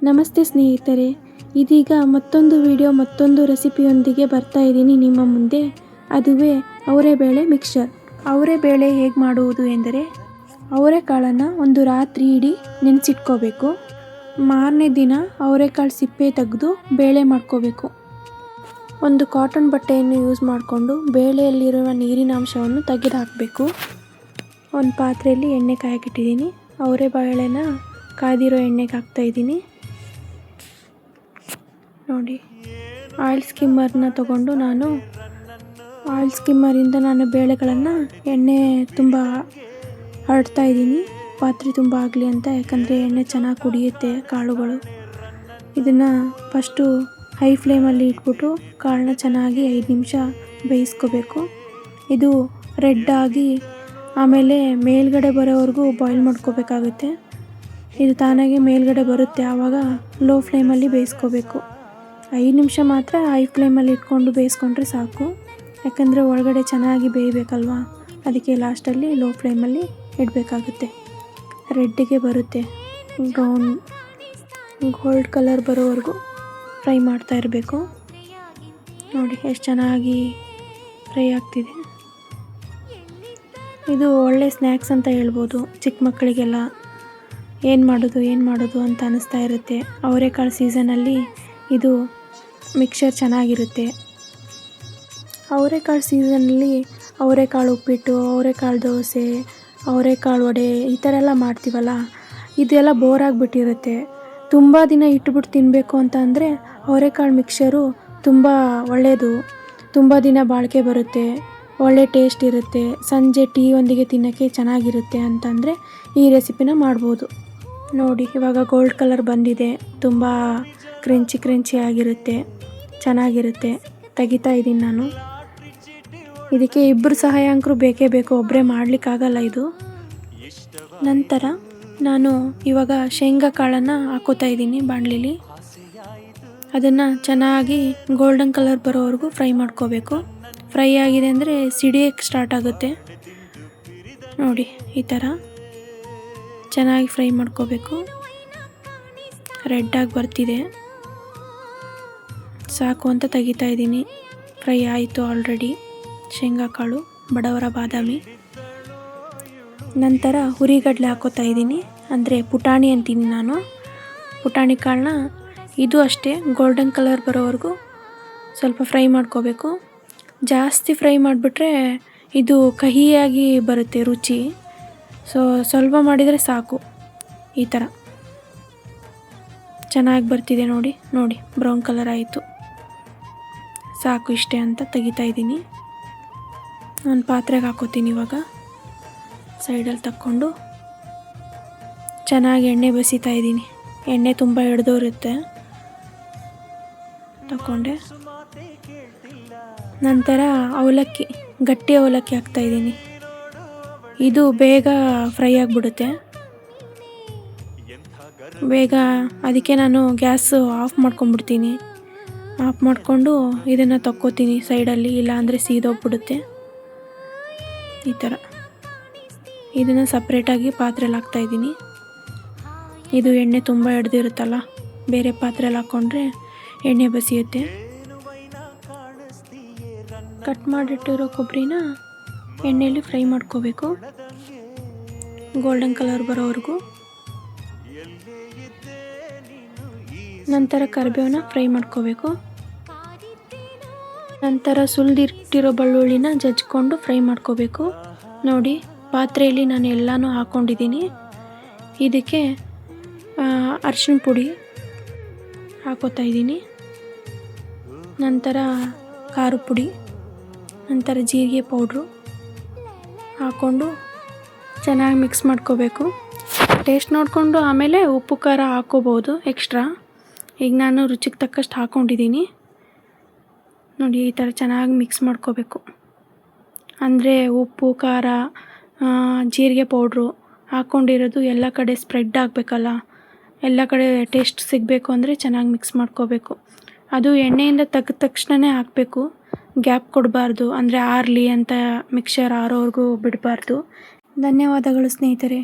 ನಮಸ್ತೆ ಸ್ನೇಹಿತರೆ, ಇದೀಗ ಮತ್ತೊಂದು ವಿಡಿಯೋ ಮತ್ತೊಂದು ರೆಸಿಪಿಯೊಂದಿಗೆ ಬರ್ತಾ ಇದ್ದೀನಿ ನಿಮ್ಮ ಮುಂದೆ. ಅದುವೇ ಅವರೆಬೇಳೆ ಮಿಕ್ಸ್ಚರ್. ಅವರೆಬೇಳೆ ಹೇಗೆ ಮಾಡುವುದು ಎಂದರೆ, ಅವರೆಕಾಳನ್ನು ಒಂದು ರಾತ್ರಿ ಇಡೀ ನೆನೆಸಿಟ್ಕೋಬೇಕು. ಮಾರನೇ ದಿನ ಅವರೆಕಾಳು ಸಿಪ್ಪೆ ತೆಗೆದು ಬೇಳೆ ಮಾಡ್ಕೋಬೇಕು. ಒಂದು ಕಾಟನ್ ಬಟ್ಟೆಯನ್ನು ಯೂಸ್ ಮಾಡಿಕೊಂಡು ಬೇಳೆಯಲ್ಲಿರುವ ನೀರಿನ ಅಂಶವನ್ನು ತೆಗೆದು ಹಾಕಬೇಕು. ಒಂದು ಪಾತ್ರೆಯಲ್ಲಿ ಎಣ್ಣೆ ಕಾಯಕ್ಕಿಟ್ಟಿದ್ದೀನಿ. ಅವರೆಬೇಳೆನ ಕಾದಿರೋ ಎಣ್ಣೆಗೆ ಹಾಕ್ತಾಯಿದ್ದೀನಿ. ನೋಡಿ, ಆಯಿಲ್ ಸ್ಕಿಮ್ಮರ್ನ ತಗೊಂಡು ಆಯಿಲ್ ಸ್ಕಿಮ್ಮರಿಂದ ನಾನು ಬೇಳೆಗಳನ್ನು ಎಣ್ಣೆ ತುಂಬ ಹರಡ್ತಾ ಇದ್ದೀನಿ, ಪಾತ್ರೆ ತುಂಬ ಆಗಲಿ ಅಂತ. ಯಾಕಂದರೆ ಎಣ್ಣೆ ಚೆನ್ನಾಗಿ ಕುಡಿಯುತ್ತೆ ಕಾಳುಗಳು. ಇದನ್ನು ಫಸ್ಟು ಹೈ ಫ್ಲೇಮಲ್ಲಿ ಇಟ್ಬಿಟ್ಟು ಕಾಳನ್ನ ಚೆನ್ನಾಗಿ 5 ನಿಮಿಷ ಬೇಯಿಸ್ಕೋಬೇಕು. ಇದು ರೆಡ್ ಆಗಿ ಆಮೇಲೆ ಮೇಲ್ಗಡೆ ಬರೋವರೆಗೂ ಬಾಯ್ಲ್ ಮಾಡ್ಕೋಬೇಕಾಗುತ್ತೆ. ಇದು ತಾನಾಗೆ ಮೇಲ್ಗಡೆ ಬರುತ್ತೆ, ಆವಾಗ ಲೋ ಫ್ಲೇಮಲ್ಲಿ ಬೇಯಿಸ್ಕೋಬೇಕು. 5 ನಿಮಿಷ ಮಾತ್ರ ಹೈ ಫ್ಲೇಮಲ್ಲಿ ಇಟ್ಕೊಂಡು ಬೇಯಿಸ್ಕೊಂಡ್ರೆ ಸಾಕು. ಯಾಕಂದರೆ ಒಳಗಡೆ ಚೆನ್ನಾಗಿ ಬೇಯಬೇಕಲ್ವ, ಅದಕ್ಕೆ ಲಾಸ್ಟಲ್ಲಿ ಲೋ ಫ್ಲೇಮಲ್ಲಿ ಇಡಬೇಕಾಗುತ್ತೆ. ರೆಡ್ಡಿಗೆ ಬರುತ್ತೆ, ಬ್ರೌನ್ ಗೋಲ್ಡ್ ಕಲರ್ ಬರೋವರೆಗೂ ಫ್ರೈ ಮಾಡ್ತಾ ಇರಬೇಕು. ನೋಡಿ ಎಷ್ಟು ಚೆನ್ನಾಗಿ ಫ್ರೈ ಆಗ್ತಿದೆ. ಇದು ಒಳ್ಳೆ ಸ್ನ್ಯಾಕ್ಸ್ ಅಂತ ಹೇಳ್ಬೋದು. ಚಿಕ್ಕ ಮಕ್ಕಳಿಗೆಲ್ಲ ಏನು ಮಾಡೋದು ಅಂತ ಅನ್ನಿಸ್ತಾ ಇರುತ್ತೆ. ಅವರೆಕಾಳು ಸೀಸನಲ್ಲಿ ಇದು ಮಿಕ್ಸ್ಚರ್ ಚೆನ್ನಾಗಿರುತ್ತೆ. ಅವರೆಕಾಳು ಸೀಸನಲ್ಲಿ ಅವರೆಕಾಳು ಉಪ್ಪಿಟ್ಟು, ಅವರೆಕಾಳು ದೋಸೆ, ಅವರೆಕಾಳು ವಡೆ ಈ ಥರ ಎಲ್ಲ ಮಾಡ್ತೀವಲ್ಲ, ಇದೆಲ್ಲ ಬೋರ್ ಆಗಿಬಿಟ್ಟಿರುತ್ತೆ. ತುಂಬ ದಿನ ಇಟ್ಬಿಟ್ಟು ತಿನ್ನಬೇಕು ಅಂತ ಅಂದರೆ ಅವರೆಕಾಳು ಮಿಕ್ಸ್ಚರು ತುಂಬ ಒಳ್ಳೆಯದು. ತುಂಬ ದಿನ ಬಾಳಿಕೆ ಬರುತ್ತೆ, ಒಳ್ಳೆ ಟೇಸ್ಟ್ ಇರುತ್ತೆ. ಸಂಜೆ ಟೀಯೊಂದಿಗೆ ತಿನ್ನೋಕ್ಕೆ ಚೆನ್ನಾಗಿರುತ್ತೆ ಅಂತಂದರೆ ಈ ರೆಸಿಪಿನ ಮಾಡ್ಬೋದು. ನೋಡಿ, ಇವಾಗ ಗೋಲ್ಡ್ ಕಲರ್ ಬಂದಿದೆ, ತುಂಬ ಕ್ರಂಚಿ ಆಗಿರುತ್ತೆ, ಚೆನ್ನಾಗಿರುತ್ತೆ. ತೆಗಿತಾ ಇದ್ದೀನಿ ನಾನು. ಇದಕ್ಕೆ ಇಬ್ಬರು ಸಹಾಯಕರು ಬೇಕೇ ಬೇಕು, ಒಬ್ಬರೇ ಮಾಡಲಿಕ್ಕಾಗಲ್ಲ ಇದು. ನಂತರ ನಾನು ಇವಾಗ ಶೇಂಗಾ ಕಾಳನ್ನು ಹಾಕೋತಾ ಇದ್ದೀನಿ ಬಾಣಲಿಲಿ. ಅದನ್ನು ಚೆನ್ನಾಗಿ ಗೋಲ್ಡನ್ ಕಲರ್ ಬರೋವರೆಗೂ ಫ್ರೈ ಮಾಡ್ಕೋಬೇಕು. ಫ್ರೈ ಆಗಿದೆ ಅಂದರೆ ಸಿಡಿಯೋಕ್ಕೆ ಸ್ಟಾರ್ಟ್ ಆಗುತ್ತೆ. ನೋಡಿ, ಈ ಥರ ಚೆನ್ನಾಗಿ ಫ್ರೈ ಮಾಡ್ಕೋಬೇಕು. ರೆಡ್ಡಾಗಿ ಬರ್ತಿದೆ, ಸಾಕು ಅಂತ ತೆಗಿತಾ ಇದ್ದೀನಿ. ಫ್ರೈ ಆಯಿತು ಆಲ್ರೆಡಿ ಶೇಂಗಾ ಕಾಳು, ಬಡವರ ಬಾದಾಮಿ. ನಂತರ ಹುರಿಗಡಲೆ ಹಾಕೋತಾ ಇದ್ದೀನಿ, ಅಂದರೆ ಪುಟಾಣಿ ಅಂತೀನಿ ನಾನು. ಪುಟಾಣಿ ಕಾಳನ್ನ ಇದು ಅಷ್ಟೇ ಗೋಲ್ಡನ್ ಕಲರ್ ಬರೋವರೆಗೂ ಸ್ವಲ್ಪ ಫ್ರೈ ಮಾಡ್ಕೋಬೇಕು. ಜಾಸ್ತಿ ಫ್ರೈ ಮಾಡಿಬಿಟ್ರೆ ಇದು ಕಹಿಯಾಗಿ ಬರುತ್ತೆ ರುಚಿ. ಸೊ ಸ್ವಲ್ಪ ಮಾಡಿದರೆ ಸಾಕು. ಈ ಥರ ಚೆನ್ನಾಗಿ ಬರ್ತಿದೆ. ನೋಡಿ ಬ್ರೌನ್ ಕಲರ್ ಆಯಿತು, ಸಾಕು ಇಷ್ಟೇ ಅಂತ ತೆಗಿತಾ ಇದ್ದೀನಿ. ಒಂದು ಪಾತ್ರೆಗೆ ಹಾಕೋತೀನಿ. ಇವಾಗ ಸೈಡಲ್ಲಿ ತಕ್ಕೊಂಡು ಚೆನ್ನಾಗಿ ಎಣ್ಣೆ ಬಸಿತಾ ಇದ್ದೀನಿ. ಎಣ್ಣೆ ತುಂಬ ಹಿಡ್ದೋರುತ್ತೆ. ತಗೊಂಡೆ. ನಂತರ ಅವಲಕ್ಕಿ, ಗಟ್ಟಿ ಅವಲಕ್ಕಿ ಹಾಕ್ತಾಯಿದ್ದೀನಿ. ಇದು ಬೇಗ ಫ್ರೈ ಆಗಿಬಿಡುತ್ತೆ ಬೇಗ. ಅದಕ್ಕೆ ನಾನು ಗ್ಯಾಸು ಆಫ್ ಮಾಡ್ಕೊಂಡ್ಬಿಡ್ತೀನಿ. ಆಫ್ ಮಾಡಿಕೊಂಡು ಇದನ್ನು ತಕ್ಕೋತೀನಿ ಸೈಡಲ್ಲಿ, ಇಲ್ಲಾಂದರೆ ಸೀದೋಗ್ಬಿಡುತ್ತೆ. ಈ ಥರ ಇದನ್ನು ಸಪ್ರೇಟಾಗಿ ಪಾತ್ರೆಯಲ್ಲಿ ಹಾಕ್ತಾಯಿದ್ದೀನಿ. ಇದು ಎಣ್ಣೆ ತುಂಬ ಹಿಡ್ದಿರುತ್ತಲ್ಲ, ಬೇರೆ ಪಾತ್ರೆಯಲ್ಲಿ ಹಾಕ್ಕೊಂಡ್ರೆ ಎಣ್ಣೆ ಬಸಿಯುತ್ತೆ. ಕಟ್ ಮಾಡಿಟ್ಟಿರೋ ಕೊಬ್ಬರಿನ ಎಣ್ಣೆಯಲ್ಲಿ ಫ್ರೈ ಮಾಡ್ಕೋಬೇಕು, ಗೋಲ್ಡನ್ ಕಲರ್ ಬರೋವರೆಗೂ. ನಂತರ ಕರಿಬೇವನ್ನ ಫ್ರೈ ಮಾಡ್ಕೋಬೇಕು. ನಂತರ ಸುಲಿದಿಟ್ಟಿರೋ ಬೆಳ್ಳುಳ್ಳಿನ ಜಜ್ಕೊಂಡು ಫ್ರೈ ಮಾಡ್ಕೋಬೇಕು. ನೋಡಿ, ಪಾತ್ರೆಯಲ್ಲಿ ನಾನು ಎಲ್ಲನೂ ಹಾಕ್ಕೊಂಡಿದ್ದೀನಿ. ಇದಕ್ಕೆ ಅರಿಶಿಣ ಪುಡಿ ಹಾಕೋತಾ ಇದ್ದೀನಿ. ನಂತರ ಖಾರದ ಪುಡಿ, ನಂತರ ಜೀರಿಗೆ ಪೌಡ್ರು ಹಾಕ್ಕೊಂಡು ಚೆನ್ನಾಗಿ ಮಿಕ್ಸ್ ಮಾಡ್ಕೋಬೇಕು. ಟೇಸ್ಟ್ ನೋಡಿಕೊಂಡು ಆಮೇಲೆ ಉಪ್ಪು ಖಾರ ಹಾಕ್ಕೋಬೋದು ಎಕ್ಸ್ಟ್ರಾ. ಈಗ ನಾನು ರುಚಿಗೆ ತಕ್ಕಷ್ಟು ಹಾಕ್ಕೊಂಡಿದ್ದೀನಿ. ನೋಡಿ, ಈ ಥರ ಚೆನ್ನಾಗಿ ಮಿಕ್ಸ್ ಮಾಡ್ಕೋಬೇಕು. ಅಂದರೆ ಉಪ್ಪು ಖಾರ ಜೀರಿಗೆ ಪೌಡ್ರು ಹಾಕ್ಕೊಂಡಿರೋದು ಎಲ್ಲ ಕಡೆ ಸ್ಪ್ರೆಡ್ ಆಗಬೇಕಲ್ಲ, ಎಲ್ಲ ಕಡೆ ಟೇಸ್ಟ್ ಸಿಗಬೇಕು ಅಂದರೆ ಚೆನ್ನಾಗಿ ಮಿಕ್ಸ್ ಮಾಡ್ಕೋಬೇಕು. ಅದು ಎಣ್ಣೆಯಿಂದ ತೆಗೆದ ತಕ್ಷಣವೇ ಹಾಕಬೇಕು, ಗ್ಯಾಪ್ ಕೊಡಬಾರ್ದು. ಅಂದರೆ ಆರಲಿ ಅಂತ ಮಿಕ್ಸ್ಚರ್ ಆರೋವರೆಗೂ ಬಿಡಬಾರ್ದು. ಧನ್ಯವಾದಗಳು ಸ್ನೇಹಿತರೆ.